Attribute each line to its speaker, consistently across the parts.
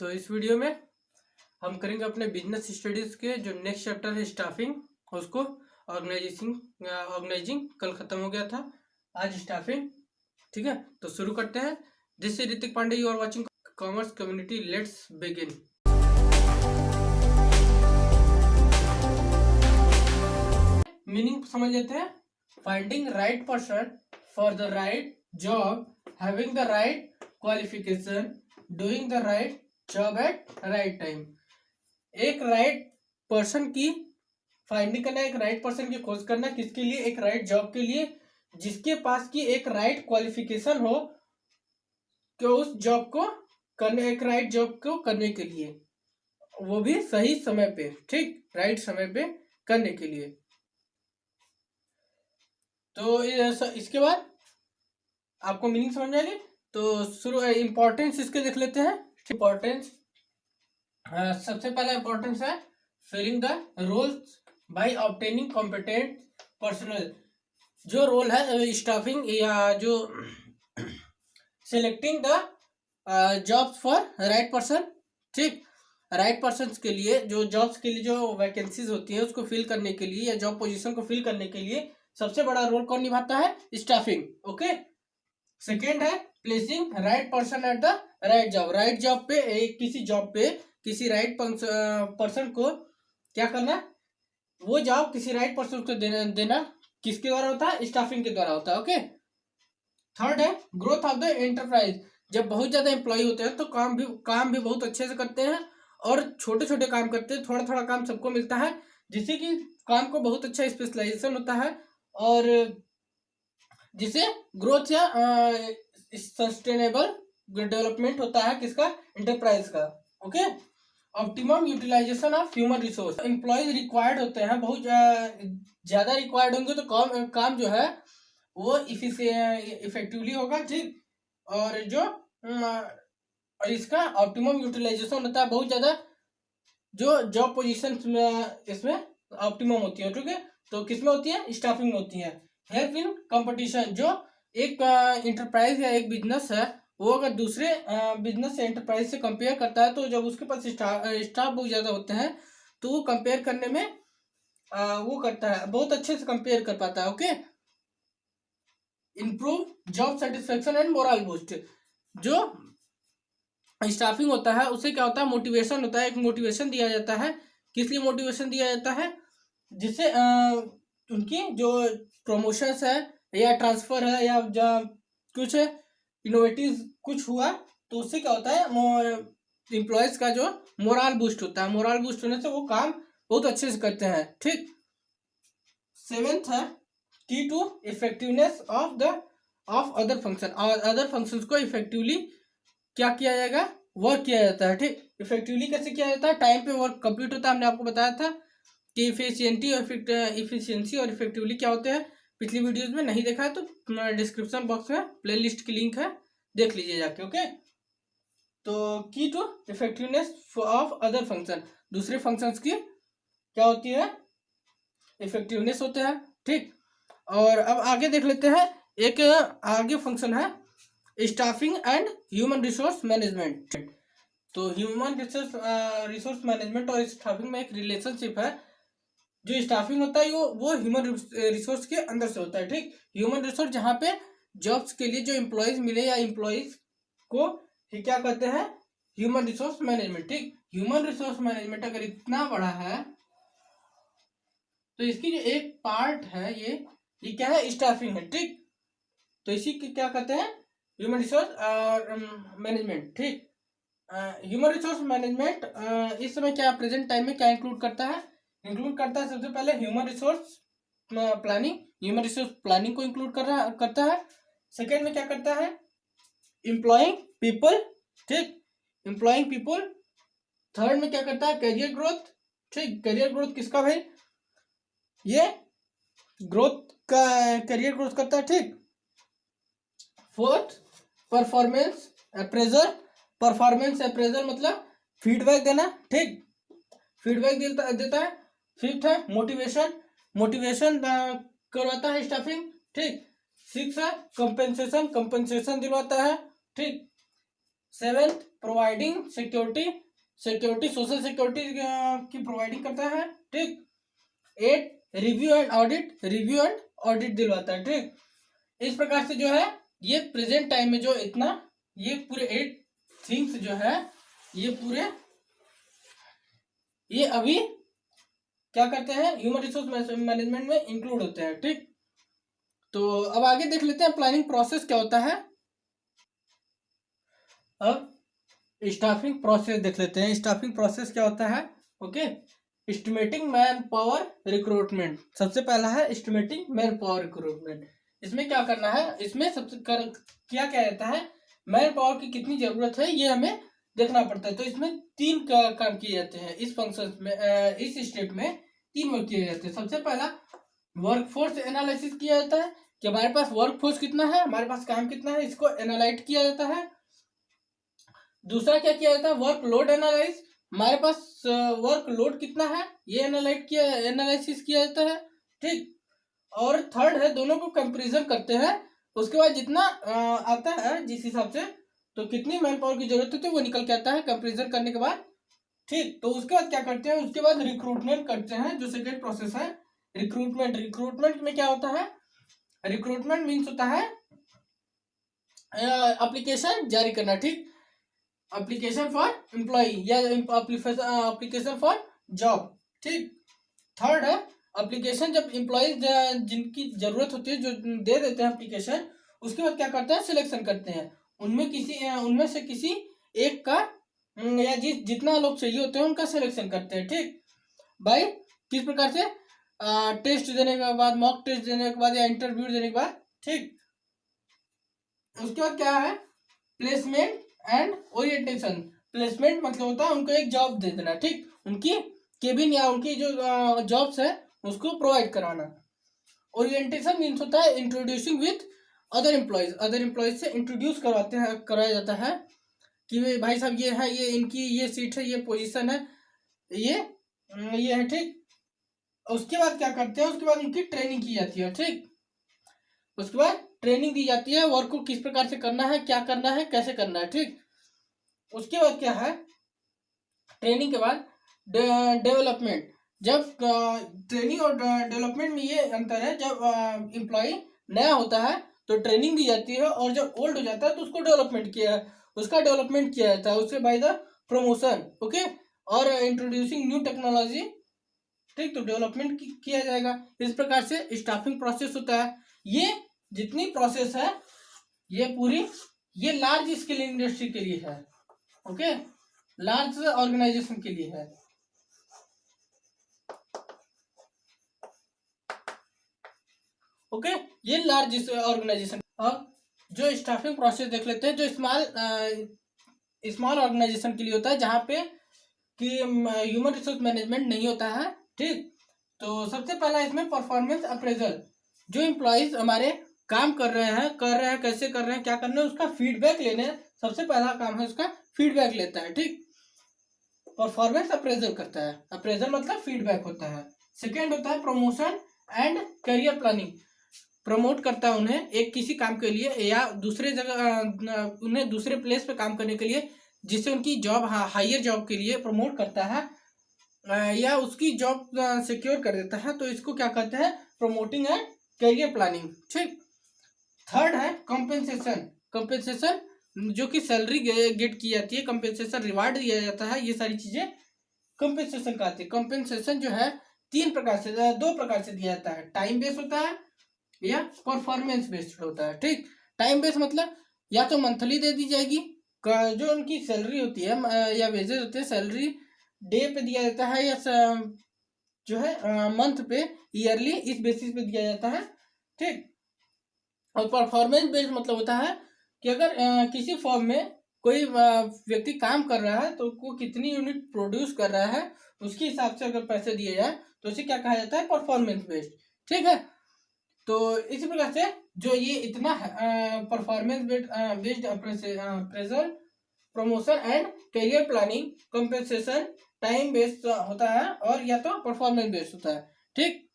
Speaker 1: तो इस वीडियो में हम करेंगे अपने बिजनेस स्टडीज के जो नेक्स्ट चैप्टर है स्टाफिंग, उसको ऑर्गेनाइजिंग कल खत्म हो गया था, आज स्टाफिंग। ठीक है, तो शुरू करते हैं। This is Hrithik Pandey, you are watching commerce community. Let's begin. Meaning समझ लेते हैं। Finding right person for the right job, having the right qualification, doing the right job at right time. एक राइट पर्सन की फाइंडिंग करना, एक right person की खोज करना, किसके लिए? एक राइट जॉब के लिए, जिसके पास की एक राइट क्वालिफिकेशन हो कि उस जॉब को करने, एक राइट जॉब को करने के लिए, वो भी सही समय पे, ठीक, राइट समय पे करने के लिए। तो इसके बाद आपको मीनिंग समझ आएगी। तो शुरू इंपॉर्टेंस इसके देख लेते हैं। इंपॉर्टेंस, सबसे पहला इंपॉर्टेंस है filling the roles by obtaining competent personal. जो रोल है स्टाफिंग या जो selecting the jobs for right person, ठीक, राइट पर्सन के लिए, जो जॉब्स के लिए जो वैकेंसीज होती है उसको फिल करने के लिए या जॉब पोजीशन को फिल करने के लिए सबसे बड़ा रोल कौन निभाता है? स्टाफिंग। ओके। सेकेंड है placing right person at the right job. Right job पे, किसी जॉब पे किसी राइट पर्सन को क्या करना? वो जॉब किसी राइट पर्सन को देना किसके द्वारा होता है? स्टाफिंग के द्वारा होता है। ओके। थर्ड है ग्रोथ ऑफ द एंटरप्राइज। जब बहुत ज्यादा एम्प्लॉय होते हैं तो काम भी बहुत अच्छे से करते हैं और छोटे छोटे काम करते हैं, थोड़ा थोड़ा काम सबको मिलता है, जिससे कि काम को बहुत अच्छा स्पेशलाइजेशन होता है और जिससे ग्रोथ या सस्टेनेबल डेवलपमेंट होता है किसका? एंटरप्राइज का। Okay. Optimum utilization of human resource. Employees required होते हैं, बहुत ज्यादा रिक्वायर्ड होंगे तो काम जो है वो इफेक्टिवली होगा, ठीक। और जो इसका ऑप्टिमम यूटिलाइजेशन होता है, बहुत ज्यादा जो जॉब पोजीशन इसमें ऑप्टिमम होती है, ठीक है। तो किसमें होती है? स्टाफिंग में होती है। Help in competition. जो एक इंटरप्राइज या एक बिजनेस है वो अगर दूसरे बिजनेस या एंटरप्राइज से कंपेयर करता है तो जब उसके पास स्टाफ बहुत ज़्यादा होते हैं तो वो कंपेयर करने में वो करता है, बहुत अच्छे से कंपेयर कर पाता है। Okay. Improve job satisfaction and moral boost. जो स्टाफिंग होता है उससे क्या होता है? मोटिवेशन होता है, एक मोटिवेशन दिया जाता है। किस लिए मोटिवेशन दिया जाता है? जिससे उनकी जो प्रमोशंस है या ट्रांसफर है या कुछ इनोवेटिव कुछ हुआ तो उससे क्या होता है? एम्प्लॉयज का जो मोरल बूस्ट होता है, मोरल बूस्ट होने से वो काम बहुत अच्छे से करते हैं, ठीक। सेवेंथ है key to effectiveness of other function. और अदर फंक्शंस को इफेक्टिवली क्या किया जाएगा? वर्क किया जाता है, ठीक। इफेक्टिवली कैसे किया जाता है? टाइम पे वर्क कंप्लीट होता है। हमने आपको बताया था कि इफिशियंसी और इफेक्टिवली क्या होते हैं। पिछली वीडियोस में नहीं देखा है तो डिस्क्रिप्शन बॉक्स में प्लेलिस्ट की लिंक है, देख लीजिए जाके। ओके। तो key to effectiveness of other function, दूसरे फंक्शंस की क्या होती है? इफेक्टिवनेस होते हैं, ठीक। और अब आगे देख लेते हैं। एक आगे फंक्शन है staffing and human resource management. तो ह्यूमन रिसोर्स मैनेजमेंट और स्टाफिंग में एक रिलेशनशिप है। जो स्टाफिंग होता है वो ह्यूमन रिसोर्स के अंदर से होता है, ठीक। ह्यूमन रिसोर्स जहाँ पे जॉब्स के लिए जो एम्प्लॉयज मिले या एम्प्लॉयज को ही क्या कहते हैं? ह्यूमन रिसोर्स मैनेजमेंट, ठीक। ह्यूमन रिसोर्स मैनेजमेंट अगर इतना बड़ा है तो इसकी जो एक पार्ट है ये क्या है? स्टाफिंग है, ठीक। तो इसी की क्या कहते हैं? ह्यूमन रिसोर्स मैनेजमेंट, ठीक। ह्यूमन रिसोर्स मैनेजमेंट इस समय क्या प्रेजेंट टाइम में क्या इंक्लूड करता है? इंक्लूड करता है सबसे पहले human resource planning. Human resource planning को इंक्लूड करता है। सेकेंड में क्या करता है? एम्प्लॉइंग पीपल, ठीक, एम्प्लॉइंग पीपल। थर्ड में क्या करता है? करियर ग्रोथ, ठीक। करियर ग्रोथ किसका भाई? ये ग्रोथ का करियर ग्रोथ करता है, ठीक। Fourth performance appraisal. Performance appraisal मतलब फीडबैक देना, ठीक, फीडबैक देता है। फिफ्थ है मोटिवेशन करवाता है स्टाफिंग, ठीक। सिक्स है कंपेंसेशन दिलवाता है, ठीक। Seventh, providing security social security की प्रोवाइडिंग करता है, ठीक। 8, रिव्यू एंड ऑडिट दिलवाता है, ठीक। इस प्रकार से जो है ये प्रेजेंट टाइम में जो इतना ये पूरे 8 थिंग्स जो है ये पूरे ये अभी क्या करते हैं, ह्यूमन रिसोर्स मैनेजमेंट में इंक्लूड होते हैं, ठीक। तो अब आगे देख लेते हैं प्लानिंग प्रोसेस क्या होता है। अब स्टाफिंग प्रोसेस देख लेते हैं। स्टाफिंग प्रोसेस क्या होता है, okay. Estimating man power recruitment, सबसे पहला है एस्टिमेटिंग मैन पावर रिक्रूटमेंट। इसमें क्या करना है, इसमें क्या क्या रहता है, मैन पावर की कितनी जरूरत है ये हमें देखना पड़ता है। तो इसमें 3 काम किए जाते हैं इस फंक्शन में, इस स्टेप में 3 वर्क किए जाते हैं। सबसे पहला वर्कफोर्स एनालिसिस किया जाता है कि हमारे पास वर्कफोर्स कितना है, हमारे पास काम कितना है, इसको एनालाइज किया जाता है। दूसरा क्या किया जाता है, वर्कलोड एनालाइज, हमारे पास वर्कलोड कितना है ये एनालिसिस किया जाता है, ठीक। और थर्ड है दोनों को कंपैरिजन करते हैं, उसके बाद जितना आता है जिस हिसाब से तो कितनी मैन पावर की जरूरत होती है वो निकल के आता है कंपैरिजन करने के बाद, ठीक। तो उसके बाद क्या करते हैं, उसके बाद रिक्रूटमेंट करते हैं जो सेकेंड प्रोसेस है रिक्रूटमेंट में क्या होता है, रिक्रूटमेंट मीन्स होता है एप्लीकेशन जारी करना, ठीक। एप्लीकेशन फॉर एम्प्लॉय या एप्लीकेशन फॉर जॉब, ठीक। थर्ड है एप्लीकेशन, जब एम्प्लॉयज जिनकी जरूरत होती है जो दे देते हैं एप्लीकेशन, उसके बाद क्या करते हैं, सिलेक्शन करते हैं उनमें से किसी एक का या जितना लोग चाहिए होते हैं उनका सिलेक्शन करते हैं, ठीक। भाई किस प्रकार से, टेस्ट देने के बाद, मॉक टेस्ट देने के बाद या इंटरव्यू देने के बाद, ठीक। उसके बाद क्या है, प्लेसमेंट एंड ओरिएंटेशन। प्लेसमेंट मतलब होता है उनको एक जॉब दे देना, ठीक। उनकी केबिन या उनकी जो जॉब्स है उसको प्रोवाइड कराना। ओरिएंटेशन मीन्स होता है इंट्रोड्यूसिंग विथ अदर एम्प्लॉयज से इंट्रोड्यूस कराया जाता है कि भाई साहब ये है, ये इनकी ये सीट है, ये पोजीशन है, ये है, ठीक। उसके बाद क्या करते हैं, उसके बाद उनकी ट्रेनिंग की जाती है, ठीक। उसके बाद ट्रेनिंग दी जाती है, वर्क को किस प्रकार से करना है, क्या करना है, कैसे करना है, ठीक। उसके बाद क्या है, ट्रेनिंग के बाद डेवलपमेंट। जब ट्रेनिंग और डेवलपमेंट में ये अंतर है, जब एम्प्लॉय नया होता है तो ट्रेनिंग दी जाती है, और जब ओल्ड हो जाता है तो उसका डेवलपमेंट किया जाता है उससे बाय द प्रमोशन, ओके। और इंट्रोड्यूसिंग न्यू टेक्नोलॉजी, ठीक। तो डेवलपमेंट किया जाएगा। इस प्रकार से स्टाफिंग प्रोसेस होता है। ये जितनी प्रोसेस है ये पूरी ये लार्ज स्केल इंडस्ट्री के लिए है, ओके, लार्ज ऑर्गेनाइजेशन के लिए है, ओके। ये लार्ज ऑर्गेनाइजेशन। अब जो स्टाफिंग प्रोसेस देख लेते हैं, जो स्मॉल ऑर्गेनाइजेशन के लिए होता है जहाँ पे कि ह्यूमन रिसोर्स मैनेजमेंट नहीं होता है, ठीक। तो सबसे पहला इसमें परफॉर्मेंस अप्रेजल, जो एम्प्लॉयज हमारे काम कर रहे हैं कैसे कर रहे हैं, क्या करना है, उसका फीडबैक लेने, सबसे पहला काम है उसका फीडबैक लेता है, ठीक। परफॉर्मेंस अप्रेजल करता है, अप्रेजल मतलब फीडबैक होता है। सेकेंड होता है promotion and career planning, promote करता है उन्हें एक किसी काम के लिए या दूसरे जगह उन्हें दूसरे प्लेस पे काम करने के लिए, जिससे उनकी जॉब हायर जॉब के लिए प्रमोट करता है या उसकी जॉब सिक्योर कर देता है, तो इसको क्या कहते हैं, प्रमोटिंग एंड करियर प्लानिंग, ठीक। थर्ड है कंपेंसेशन जो कि सैलरी गेट की जाती है, कंपेंसेशन रिवार्ड दिया जाता है, ये सारी चीजें कंपेंसेशन का आती है। कंपेंसेशन जो है 2 प्रकार से दिया जाता है, टाइम बेस्ड होता है या परफॉर्मेंस बेस्ड होता है, ठीक। टाइम बेस्ड मतलब या तो मंथली दे दी जाएगी, जो उनकी सैलरी होती है या वेजेस होते हैं, सैलरी डे पे दिया जाता है या जो है मंथ पे, ईयरली, इस बेसिस पे दिया जाता है, ठीक। और परफॉर्मेंस बेस्ड मतलब होता है कि अगर किसी फॉर्म में कोई व्यक्ति काम कर रहा है तो वो कितनी यूनिट प्रोड्यूस कर रहा है उसके हिसाब से अगर पैसे दिए जाए तो उसे क्या कहा जाता है, परफॉर्मेंस बेस्ड, ठीक है। तो इसी प्रकार से जो ये इतना performance based appraisal, promotion and career planning, compensation, time based होता है और या तो परफॉर्मेंस बेस्ड होता है, ठीक।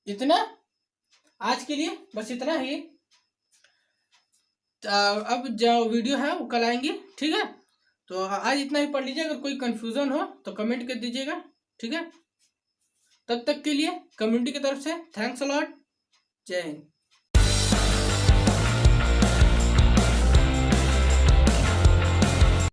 Speaker 1: इतना आज के लिए बस इतना ही। अब जो वीडियो है वो कल आएंगी, ठीक है। तो आज इतना ही पढ़ लीजिए, अगर कोई कंफ्यूजन हो तो कमेंट कर दीजिएगा, ठीक है। तब तक के लिए कम्युनिटी की तरफ से थैंक्स अ लॉट, जय हिंद।